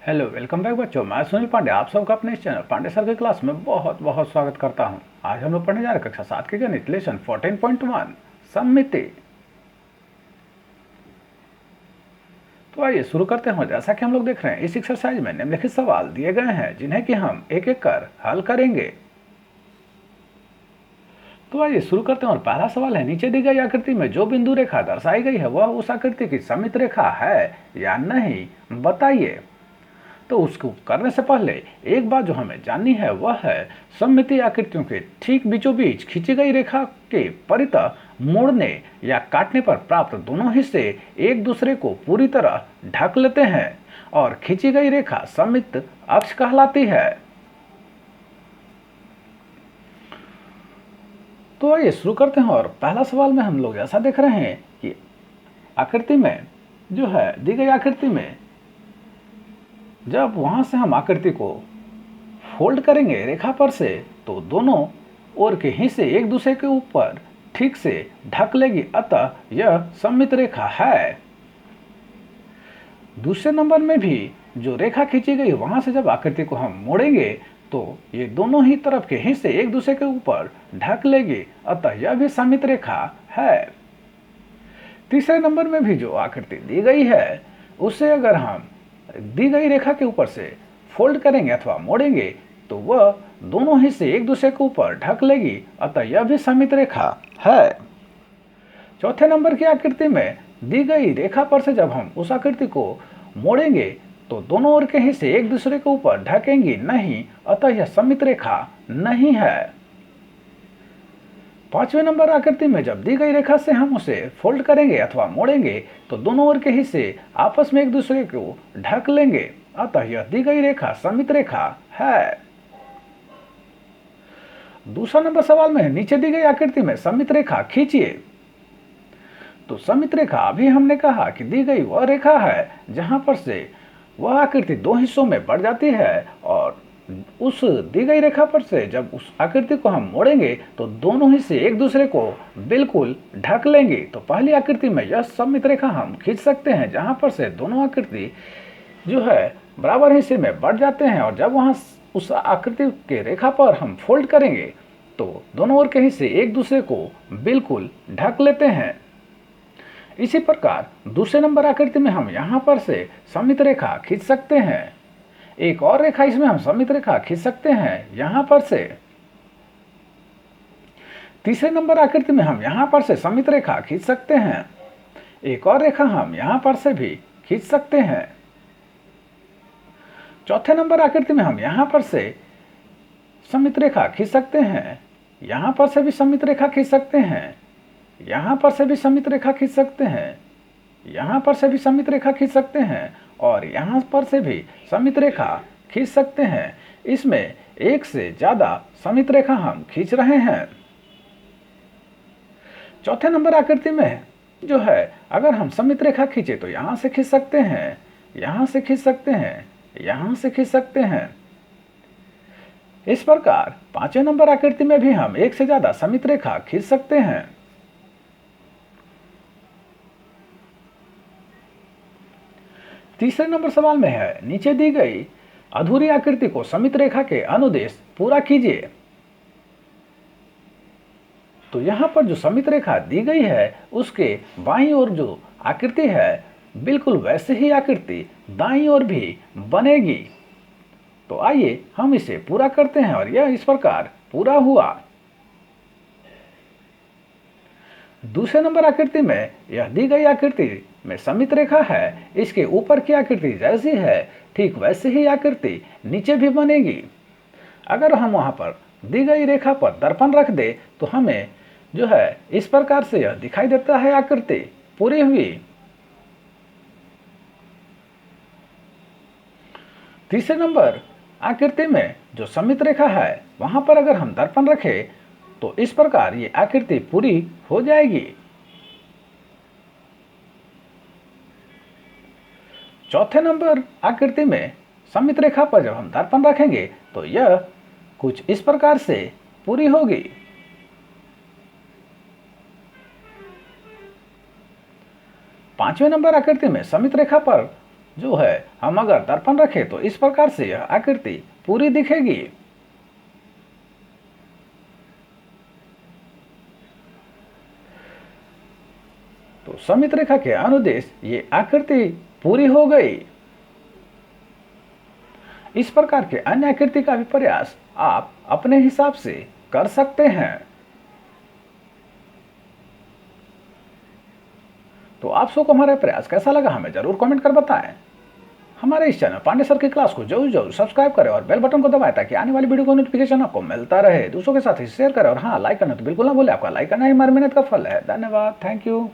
Hello welcome back बच्चों, मैं सुनील पांडे आप सबका अपने इस चैनल पांडे सर की क्लास में बहुत बहुत स्वागत करता हूं। आज हम लोग पढ़ने जा रहे हैं कक्षा 7 के गणित लेसन 14.1 सममिति। तो आइए शुरू करते हैं। जैसा कि हम लोग देख रहे हैं इस एक्सरसाइज में निम्नलिखित सवाल दिए गए हैं जिन्हें कि हम एक एक कर हल करेंगे। तो आइए शुरू करते हैं और पहला सवाल है, नीचे दी गई आकृति में जो बिंदु रेखा दर्शाई गई है वह उस आकृति की सममित रेखा है या नहीं, बताइए। तो उसको करने से पहले एक बात जो हमें जाननी है वह है सममितीय आकृतियों के ठीक बीचों बीच खींची गई रेखा के परितः मोड़ने या काटने पर प्राप्त दोनों हिस्से एक दूसरे को पूरी तरह ढक लेते हैं और खींची गई रेखा सममित अक्ष कहलाती है। तो आइए शुरू करते हैं और पहला सवाल में हम लोग ऐसा देख रहे हैं कि आकृति में जो है दी गई आकृति में जब वहां से हम आकृति को फोल्ड करेंगे रेखा पर से तो दोनों ओर के हिस्से एक दूसरे के ऊपर ठीक से ढक लेगी, अतः यह सममित रेखा है। दूसरे नंबर में भी जो रेखा खींची गई वहां से जब आकृति को हम मोड़ेंगे तो ये दोनों ही तरफ के हिस्से एक दूसरे के ऊपर ढक लेगी, अतः यह भी सममित रेखा है। तीसरे नंबर में भी जो आकृति दी गई है उसे अगर हम दी गई रेखा के ऊपर से फोल्ड करेंगे अथवा मोड़ेंगे तो वह दोनों हिस्से एक दूसरे के ऊपर ढक लेगी, अतः यह भी सममित रेखा है। चौथे नंबर की आकृति में दी गई रेखा पर से जब हम उस आकृति को मोड़ेंगे तो दोनों ओर के हिस्से एक दूसरे के ऊपर ढकेंगी नहीं, अतः यह सममित रेखा नहीं है। पांचवें नंबर आकृति में जब दी गई रेखा से हम उसे फोल्ड करेंगे अथवा मोड़ेंगे तो दोनों ओर के हिस्से आपस में एक दूसरे को ढक लेंगे, अतः यह दी गई रेखा सममित रेखा है। दूसरा नंबर सवाल में नीचे दी गई आकृति में सममित रेखा खींचिए। तो सममित रेखा अभी हमने कहा कि दी गई वह रेखा है जहां पर से वह आकृति दो हिस्सों में बढ़ जाती है और उस दी गई रेखा पर से जब उस आकृति को हम मोड़ेंगे तो दोनों हिस्से एक दूसरे को बिल्कुल ढक लेंगे। तो पहली आकृति में यह सममित रेखा हम खींच सकते हैं जहां पर से दोनों आकृति जो है बराबर हिस्से में बढ़ जाते हैं और जब वहां उस आकृति के रेखा पर हम फोल्ड करेंगे तो दोनों ओर के हिस्से एक दूसरे को बिल्कुल ढक लेते हैं। इसी प्रकार दूसरे नंबर आकृति में हम यहाँ पर से सममित रेखा खींच सकते हैं। एक और रेखा इसमें हम सममित रेखा खींच सकते हैं यहां पर से। तीसरे नंबर आकृति में हम यहां पर से सममित रेखा खींच सकते हैं। एक और रेखा हम यहां पर से भी खींच सकते हैं। चौथे नंबर आकृति में हम यहां पर से सममित रेखा खींच सकते हैं। यहां पर से भी सममित रेखा खींच सकते हैं। यहां पर से भी सममित रेखा खींच सकते हैं। यहां पर से भी सममित रेखा खींच सकते हैं और यहां पर से भी सममित रेखा खींच सकते हैं। इसमें एक से ज्यादा सममित रेखा हम खींच रहे हैं। चौथे नंबर आकृति में जो है अगर हम सममित रेखा खींचे तो यहां से खींच सकते हैं, यहां से खींच सकते हैं, यहां से खींच सकते हैं। इस प्रकार पांचवें नंबर आकृति में भी हम एक से ज्यादा सममित रेखा खींच सकते हैं। तीसरे नंबर सवाल में है, नीचे दी गई अधूरी आकृति को सममित रेखा के अनुदेश पूरा कीजिए। तो यहां पर जो सममित रेखा दी गई है उसके बाईं ओर जो आकृति है बिल्कुल वैसे ही आकृति दाईं ओर भी बनेगी। तो आइए हम इसे पूरा करते हैं और यह इस प्रकार पूरा हुआ। दूसरे नंबर आकृति में यह दी गई आकृति में सममित रेखा है, इसके ऊपर की आकृति जैसी है ठीक वैसे ही आकृति नीचे भी बनेगी। अगर हम वहां पर दी गई रेखा पर दर्पण रख दे तो हमें जो है इस प्रकार से यह दिखाई देता है आकृति पूरी हुई। तीसरे नंबर आकृति में जो सममित रेखा है वहां पर अगर हम दर्पण रखें तो इस प्रकार ये आकृति पूरी हो जाएगी। चौथे नंबर आकृति में सममित रेखा पर जब हम दर्पण रखेंगे तो यह कुछ इस प्रकार से पूरी होगी। पांचवें नंबर आकृति में सममित रेखा पर जो है हम अगर दर्पण रखें तो इस प्रकार से यह आकृति पूरी दिखेगी। तो समित रेखा के अनुदेश ये आकृति पूरी हो गई। इस प्रकार के अन्य आकृति का भी प्रयास आप अपने हिसाब से कर सकते हैं। तो आप सबको हमारा प्रयास कैसा लगा हमें जरूर कमेंट कर बताएं। हमारे इस चैनल पांडे सर की क्लास को जरूर सब्सक्राइब करें और बेल बटन को दबाएं ताकि आने वाली वीडियो का नोटिफिकेशन आपको मिलता रहे। दूसरों के साथ ही शेयर करें और हाँ, लाइक करना तो बिल्कुल ना भूलें। आपका लाइक करना ही हमारी मेहनत का फल है। धन्यवाद। Thank you.